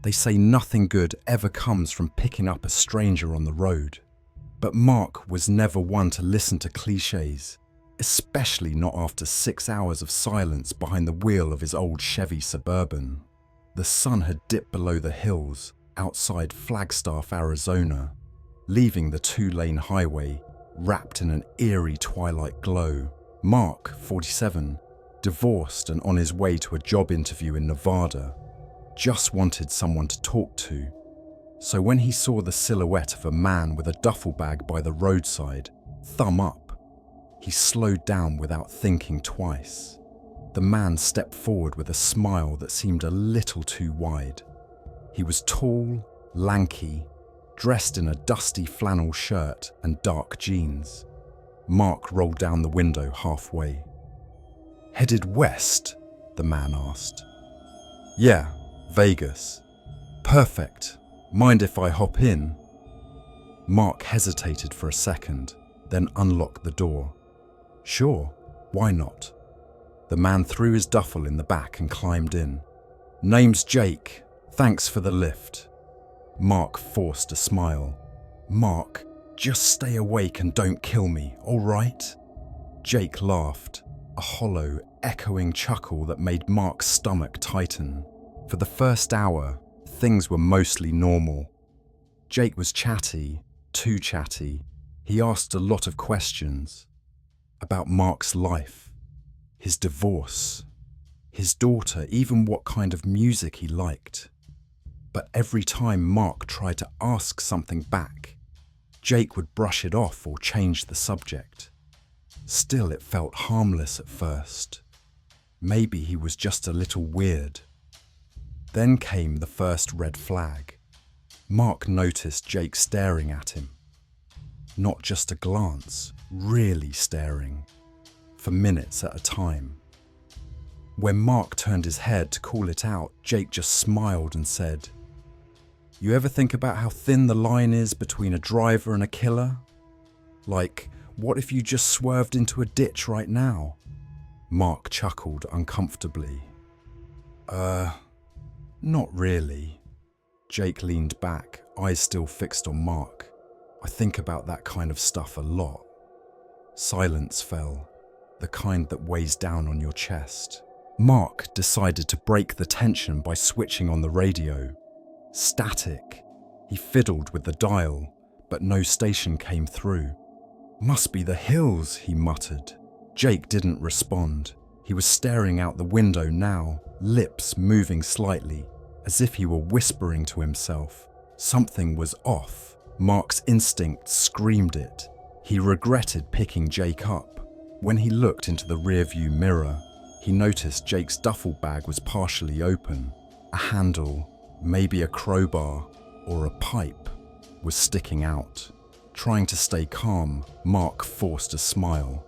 They say nothing good ever comes from picking up a stranger on the road. But Mark was never one to listen to cliches, especially not after 6 hours of silence behind the wheel of his old Chevy Suburban. The sun had dipped below the hills outside Flagstaff, Arizona, leaving the 2-lane highway wrapped in an eerie twilight glow. Mark, 47, divorced and on his way to a job interview in Nevada, just wanted someone to talk to. So when he saw the silhouette of a man with a duffel bag by the roadside, thumb up, he slowed down without thinking twice. The man stepped forward with a smile that seemed a little too wide. He was tall, lanky, dressed in a dusty flannel shirt and dark jeans. Mark rolled down the window halfway. "Headed west?" the man asked. "Yeah, Vegas." "Perfect. Mind if I hop in?" Mark hesitated for a second, then unlocked the door. "Sure, why not?" The man threw his duffel in the back and climbed in. "Name's Jake. Thanks for the lift." Mark forced a smile. "Mark, just stay awake and don't kill me, all right?" Jake laughed, a hollow, echoing chuckle that made Mark's stomach tighten. For the first hour, things were mostly normal. Jake was chatty, too chatty. He asked a lot of questions about Mark's life, his divorce, his daughter, even what kind of music he liked. But every time Mark tried to ask something back, Jake would brush it off or change the subject. Still, it felt harmless at first. Maybe he was just a little weird. Then came the first red flag. Mark noticed Jake staring at him. Not just a glance, really staring, for minutes at a time. When Mark turned his head to call it out, Jake just smiled and said, "You ever think about how thin the line is between a driver and a killer? Like, what if you just swerved into a ditch right now?" Mark chuckled uncomfortably. Not really." Jake leaned back, eyes still fixed on Mark. "I think about that kind of stuff a lot." Silence fell, the kind that weighs down on your chest. Mark decided to break the tension by switching on the radio. Static. He fiddled with the dial, but no station came through. "Must be the hills," he muttered. Jake didn't respond. He was staring out the window now, lips moving slightly, as if he were whispering to himself. Something was off. Mark's instinct screamed it. He regretted picking Jake up. When he looked into the rearview mirror, he noticed Jake's duffel bag was partially open. A handle, maybe a crowbar or a pipe, was sticking out. Trying to stay calm, Mark forced a smile.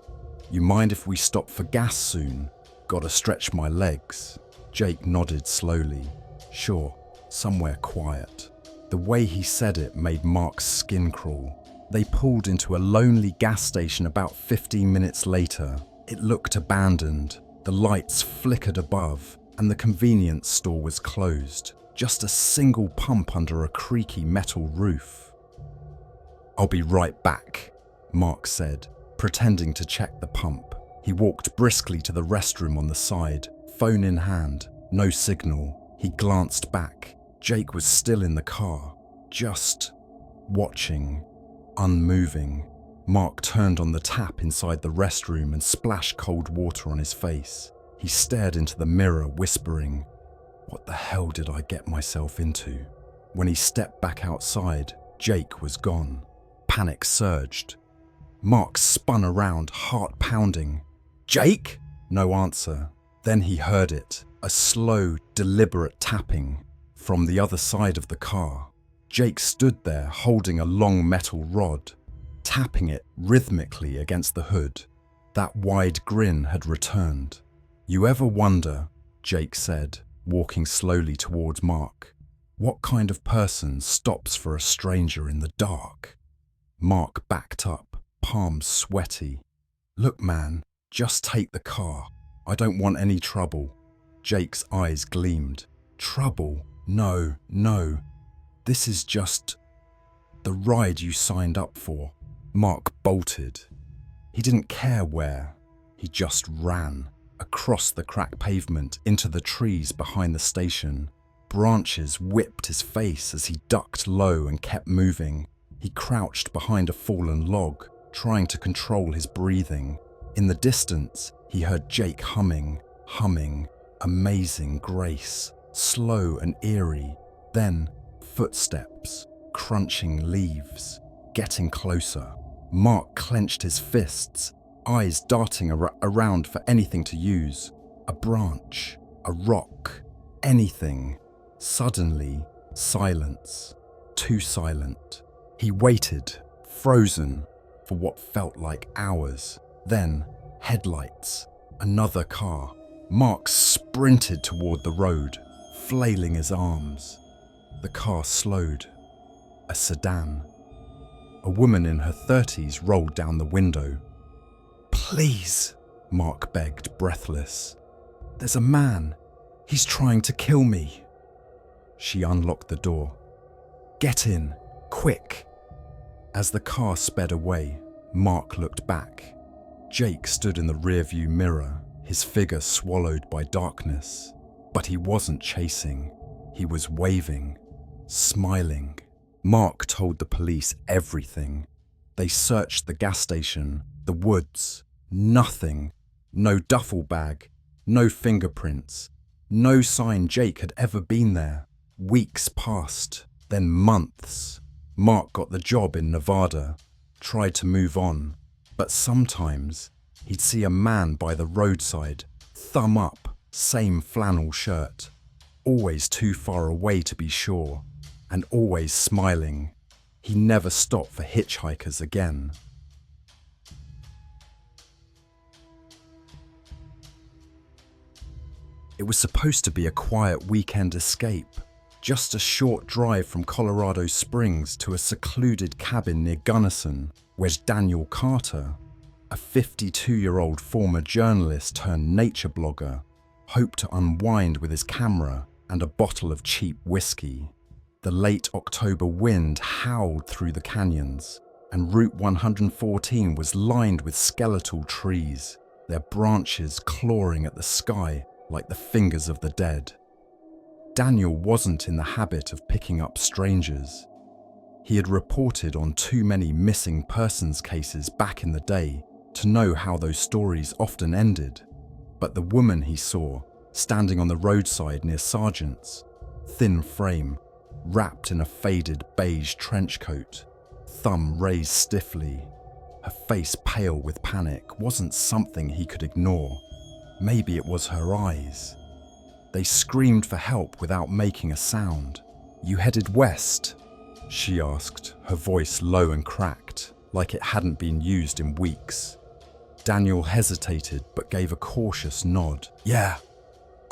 "You mind if we stop for gas soon? Gotta stretch my legs." Jake nodded slowly. "Sure, somewhere quiet." The way he said it made Mark's skin crawl. They pulled into a lonely gas station about 15 minutes later. It looked abandoned. The lights flickered above, and the convenience store was closed. Just a single pump under a creaky metal roof. "I'll be right back," Mark said, pretending to check the pump. He walked briskly to the restroom on the side, phone in hand, no signal. He glanced back. Jake was still in the car, just watching, unmoving. Mark turned on the tap inside the restroom and splashed cold water on his face. He stared into the mirror, whispering, "What the hell did I get myself into?" When he stepped back outside, Jake was gone. Panic surged. Mark spun around, heart pounding. "Jake?" No answer. Then he heard it, a slow, deliberate tapping from the other side of the car. Jake stood there holding a long metal rod, tapping it rhythmically against the hood. That wide grin had returned. "You ever wonder," Jake said, walking slowly towards Mark, "what kind of person stops for a stranger in the dark?" Mark backed up, palms sweaty. "Look, man, just take the car. I don't want any trouble." Jake's eyes gleamed. "Trouble? No, no, this is just the ride you signed up for. Mark bolted. He didn't care where. He just ran across the cracked pavement into the trees behind the station. Branches whipped his face as he ducked low and kept moving. He crouched behind a fallen log, trying to control his breathing. In the distance, he heard Jake humming, Amazing Grace, slow and eerie. Then, footsteps, crunching leaves, getting closer. Mark clenched his fists, eyes darting around for anything to use. A branch, a rock, anything. Suddenly, silence. Too silent. He waited, frozen, for what felt like hours. Then, headlights. Another car. Mark sprinted toward the road, flailing his arms. The car slowed. A sedan. A woman in her 30s rolled down the window. "Please," Mark begged, breathless. "There's a man. He's trying to kill me." She unlocked the door. "Get in, quick." As the car sped away, Mark looked back. Jake stood in the rearview mirror, his figure swallowed by darkness. But he wasn't chasing. He was waving, smiling. Mark told the police everything. They searched the gas station, the woods. Nothing. No duffel bag, no fingerprints, no sign Jake had ever been there. Weeks passed, then months. Mark got the job in Nevada, tried to move on, but sometimes he'd see a man by the roadside, thumb up, same flannel shirt, always too far away to be sure, and always smiling. He never stopped for hitchhikers again. It was supposed to be a quiet weekend escape, just a short drive from Colorado Springs to a secluded cabin near Gunnison, where Daniel Carter, a 52-year-old former journalist turned nature blogger, hoped to unwind with his camera and a bottle of cheap whiskey. The late October wind howled through the canyons, and Route 114 was lined with skeletal trees, their branches clawing at the sky like the fingers of the dead. Daniel wasn't in the habit of picking up strangers. He had reported on too many missing persons cases back in the day to know how those stories often ended. But the woman he saw, standing on the roadside near Sargent's, thin frame, wrapped in a faded beige trench coat, thumb raised stiffly, her face pale with panic, wasn't something he could ignore. Maybe it was her eyes. They screamed for help without making a sound. "You headed west?" she asked, her voice low and cracked, like it hadn't been used in weeks. Daniel hesitated but gave a cautious nod. "Yeah,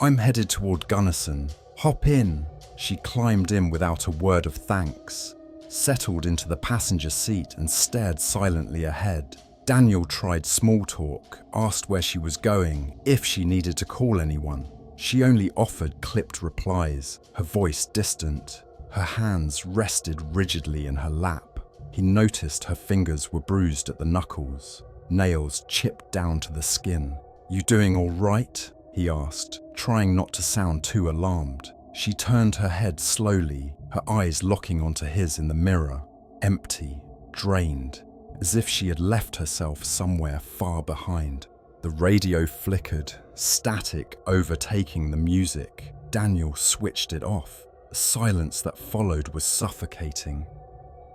I'm headed toward Gunnison. Hop in." She climbed in without a word of thanks, settled into the passenger seat and stared silently ahead. Daniel tried small talk, asked where she was going, if she needed to call anyone. She only offered clipped replies, her voice distant. Her hands rested rigidly in her lap. He noticed her fingers were bruised at the knuckles, nails chipped down to the skin. "You doing all right?" he asked, trying not to sound too alarmed. She turned her head slowly, her eyes locking onto his in the mirror, empty, drained, as if she had left herself somewhere far behind. The radio flickered, static overtaking the music. Daniel switched it off. The silence that followed was suffocating,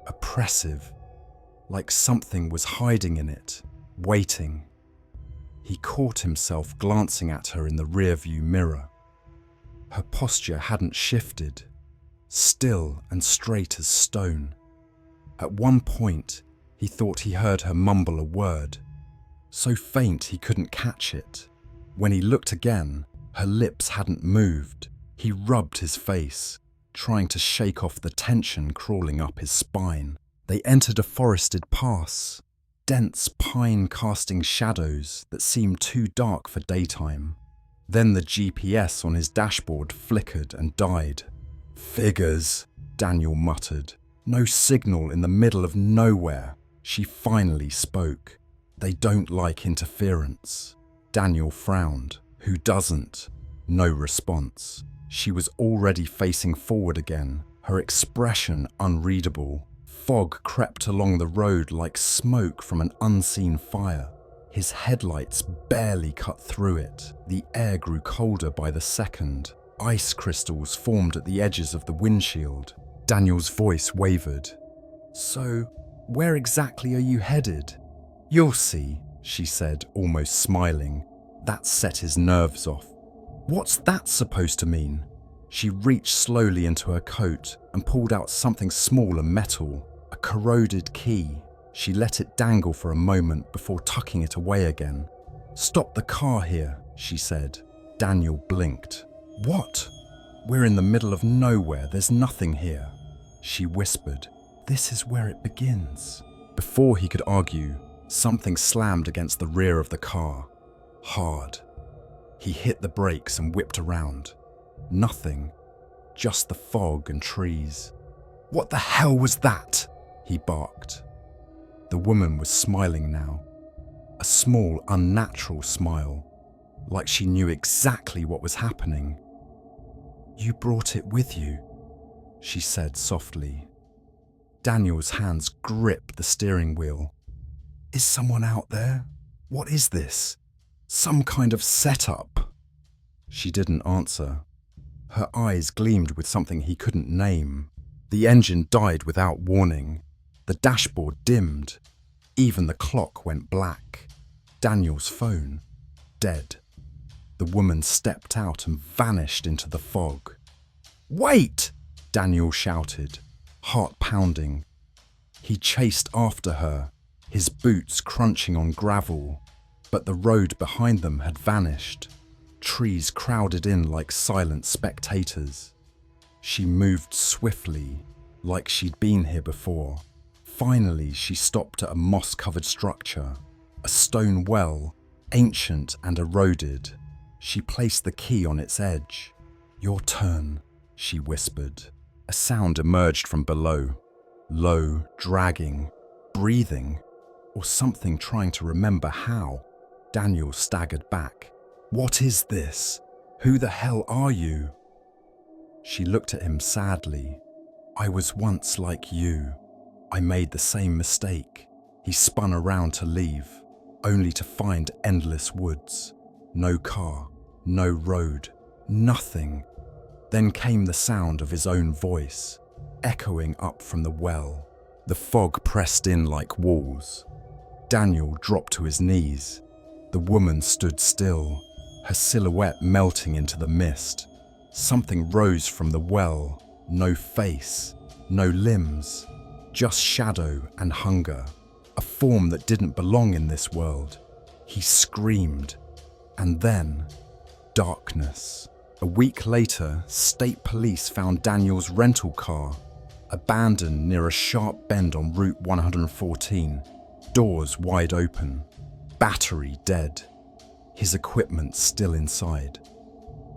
oppressive, like something was hiding in it, waiting. He caught himself glancing at her in the rearview mirror. Her posture hadn't shifted, still and straight as stone. At one point, he thought he heard her mumble a word, so faint he couldn't catch it. When he looked again, her lips hadn't moved. He rubbed his face, trying to shake off the tension crawling up his spine. They entered a forested pass, dense pine casting shadows that seemed too dark for daytime. Then the GPS on his dashboard flickered and died. Figures, Daniel muttered. No signal in the middle of nowhere. She finally spoke. They don't like interference. Daniel frowned. Who doesn't? No response. She was already facing forward again, her expression unreadable. Fog crept along the road like smoke from an unseen fire. His headlights barely cut through it. The air grew colder by the second. Ice crystals formed at the edges of the windshield. Daniel's voice wavered. So, where exactly are you headed? You'll see, she said, almost smiling. That set his nerves off. What's that supposed to mean? She reached slowly into her coat and pulled out something small and metal, a corroded key. She let it dangle for a moment before tucking it away again. Stop the car here, she said. Daniel blinked. What? We're in the middle of nowhere, there's nothing here. She whispered. This is where it begins. Before he could argue, something slammed against the rear of the car. Hard. He hit the brakes and whipped around. Nothing. Just the fog and trees. What the hell was that? He barked. The woman was smiling now. A small, unnatural smile, like she knew exactly what was happening. You brought it with you, she said softly. Daniel's hands gripped the steering wheel. Is someone out there? What is this? Some kind of setup? She didn't answer. Her eyes gleamed with something he couldn't name. The engine died without warning. The dashboard dimmed. Even the clock went black. Daniel's phone, dead. The woman stepped out and vanished into the fog. Wait! Daniel shouted, heart pounding. He chased after her, his boots crunching on gravel, but the road behind them had vanished. Trees crowded in like silent spectators. She moved swiftly, like she'd been here before. Finally, she stopped at a moss-covered structure, a stone well, ancient and eroded. She placed the key on its edge. Your turn, she whispered. A sound emerged from below, low, dragging, breathing, or something trying to remember how. Daniel staggered back. What is this? Who the hell are you? She looked at him sadly. I was once like you. I made the same mistake. He spun around to leave, only to find endless woods. No car, no road, nothing. Then came the sound of his own voice, echoing up from the well. The fog pressed in like walls. Daniel dropped to his knees. The woman stood still, her silhouette melting into the mist. Something rose from the well, no face, no limbs, just shadow and hunger, a form that didn't belong in this world. He screamed, and then darkness. A week later, state police found Daniel's rental car, abandoned near a sharp bend on Route 114, doors wide open, battery dead, his equipment still inside.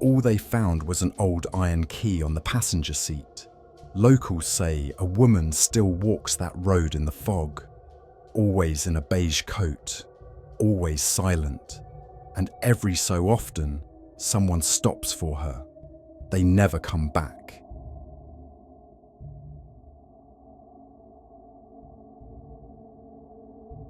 All they found was an old iron key on the passenger seat. Locals say a woman still walks that road in the fog, always in a beige coat, always silent, and every so often, someone stops for her. They never come back.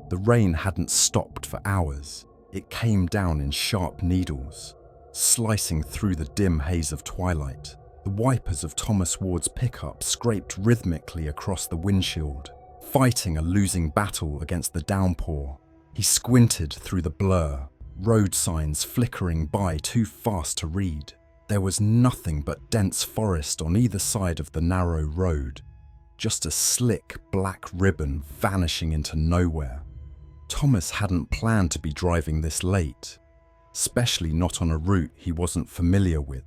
The rain hadn't stopped for hours. It came down in sharp needles, slicing through the dim haze of twilight. The wipers of Thomas Ward's pickup scraped rhythmically across the windshield, fighting a losing battle against the downpour. He squinted through the blur, road signs flickering by too fast to read. There was nothing but dense forest on either side of the narrow road, just a slick black ribbon vanishing into nowhere. Thomas hadn't planned to be driving this late, especially not on a route he wasn't familiar with.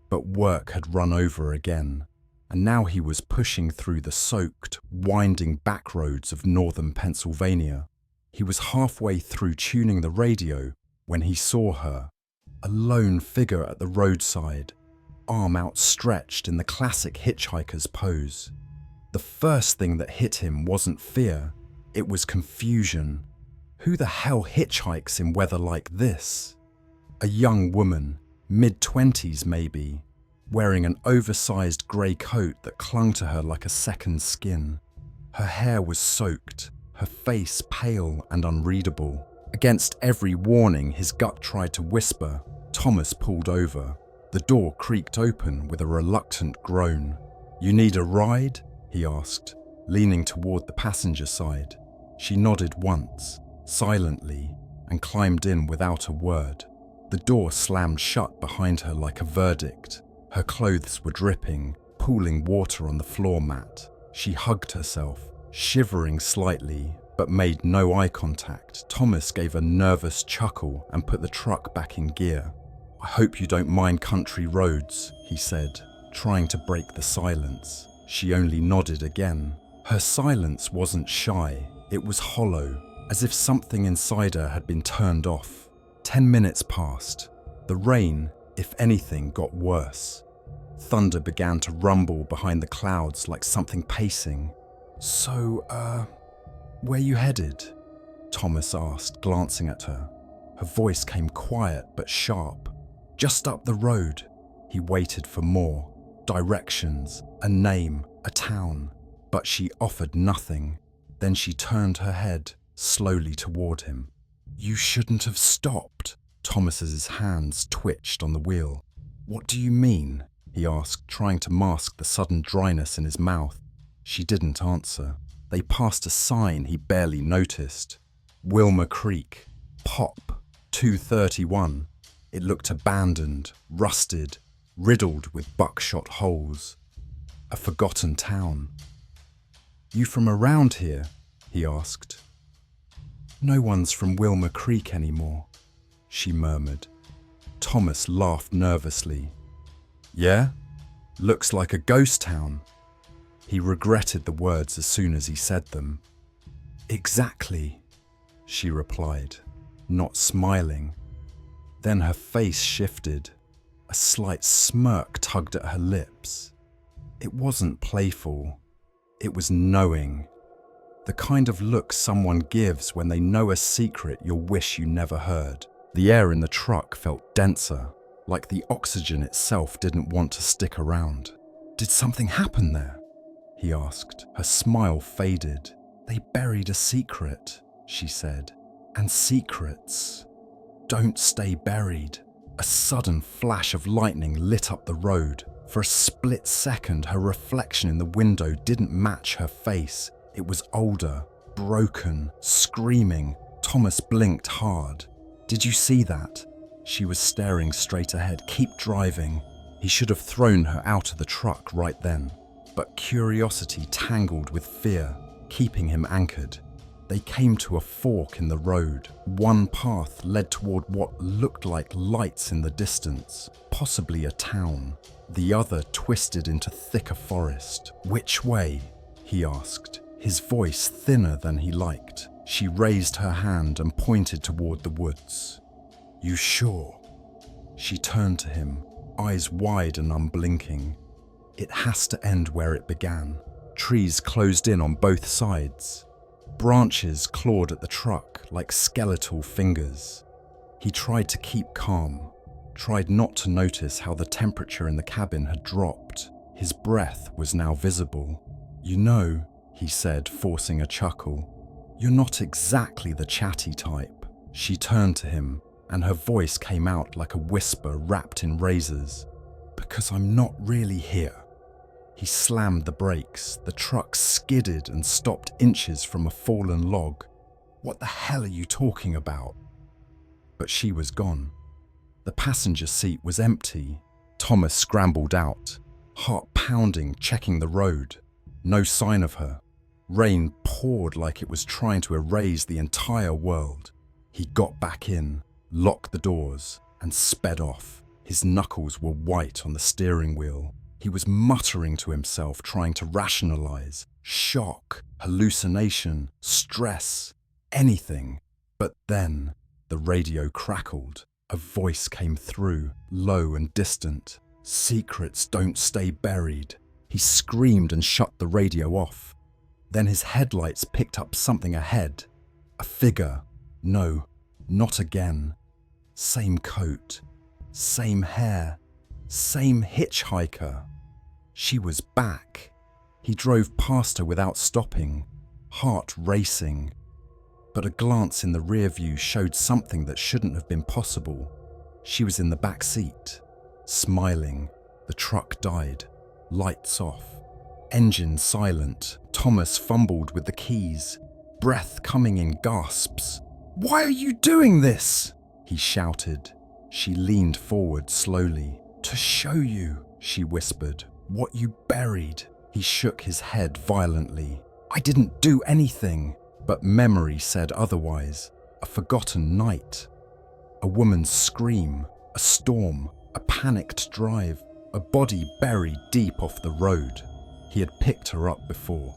But work had run over again, and now he was pushing through the soaked, winding back roads of northern Pennsylvania. He was halfway through tuning the radio when he saw her, a lone figure at the roadside, arm outstretched in the classic hitchhiker's pose. The first thing that hit him wasn't fear, it was confusion. Who the hell hitchhikes in weather like this? A young woman, mid-20s maybe, wearing an oversized grey coat that clung to her like a second skin. Her hair was soaked, her face pale and unreadable. Against every warning his gut tried to whisper, Thomas pulled over. The door creaked open with a reluctant groan. "You need a ride?" he asked, leaning toward the passenger side. She nodded once, silently, and climbed in without a word. The door slammed shut behind her like a verdict. Her clothes were dripping, pooling water on the floor mat. She hugged herself, shivering slightly, but made no eye contact. Thomas gave a nervous chuckle and put the truck back in gear. "I hope you don't mind country roads," he said, trying to break the silence. She only nodded again. Her silence wasn't shy, it was hollow, as if something inside her had been turned off. 10 minutes passed. The rain, if anything, got worse. Thunder began to rumble behind the clouds like something pacing. "So, where you headed?" Thomas asked, glancing at her. Her voice came quiet but sharp. "Just up the road." He waited for more. Directions, a name, a town. But she offered nothing. Then she turned her head slowly toward him. "You shouldn't have stopped." Thomas's hands twitched on the wheel. "What do you mean?" he asked, trying to mask the sudden dryness in his mouth. She didn't answer. They passed a sign he barely noticed. Wilmer Creek, Pop, 231. It looked abandoned, rusted, riddled with buckshot holes. A forgotten town. "You from around here?" he asked. "No one's from Wilmer Creek anymore," she murmured. Thomas laughed nervously. "Yeah? Looks like a ghost town." He regretted the words as soon as he said them. "Exactly," she replied, not smiling. Then her face shifted. A slight smirk tugged at her lips. It wasn't playful. It was knowing. The kind of look someone gives when they know a secret you'll wish you never heard. The air in the truck felt denser, like the oxygen itself didn't want to stick around. "Did something happen there?" he asked. Her smile faded. "They buried a secret," she said. "And secrets don't stay buried." A sudden flash of lightning lit up the road. For a split second, her reflection in the window didn't match her face. It was older, broken, screaming. Thomas blinked hard. "Did you see that?" She was staring straight ahead. "Keep driving." He should have thrown her out of the truck right then. But curiosity tangled with fear, keeping him anchored. They came to a fork in the road. One path led toward what looked like lights in the distance, possibly a town. The other twisted into thicker forest. "Which way?" he asked, his voice thinner than he liked. She raised her hand and pointed toward the woods. "You sure?" She turned to him, eyes wide and unblinking. It has to end where it began. Trees closed in on both sides. Branches clawed at the truck like skeletal fingers. He tried to keep calm, tried not to notice how the temperature in the cabin had dropped. His breath was now visible. "You know," he said, forcing a chuckle, "you're not exactly the chatty type." She turned to him, and her voice came out like a whisper wrapped in razors. "Because I'm not really here." He slammed the brakes. The truck skidded and stopped inches from a fallen log. "What the hell are you talking about?" But she was gone. The passenger seat was empty. Thomas scrambled out, heart pounding, checking the road. No sign of her. Rain poured like it was trying to erase the entire world. He got back in, locked the doors, and sped off. His knuckles were white on the steering wheel. He was muttering to himself, trying to rationalize. Shock, hallucination, stress, anything. But then the radio crackled. A voice came through, low and distant. Secrets don't stay buried. He screamed and shut the radio off. Then his headlights picked up something ahead. A figure. No, not again. Same coat, same hair, same hitchhiker. She was back. He drove past her without stopping, heart racing. But a glance in the rear view showed something that shouldn't have been possible. She was in the back seat, smiling. The truck died. Lights off. Engine silent. Thomas fumbled with the keys, breath coming in gasps. "Why are you doing this?" he shouted. She leaned forward slowly. "To show you," she whispered, "what you buried." He shook his head violently. "I didn't do anything." But memory said otherwise. A forgotten night. A woman's scream. A storm. A panicked drive. A body buried deep off the road. He had picked her up before.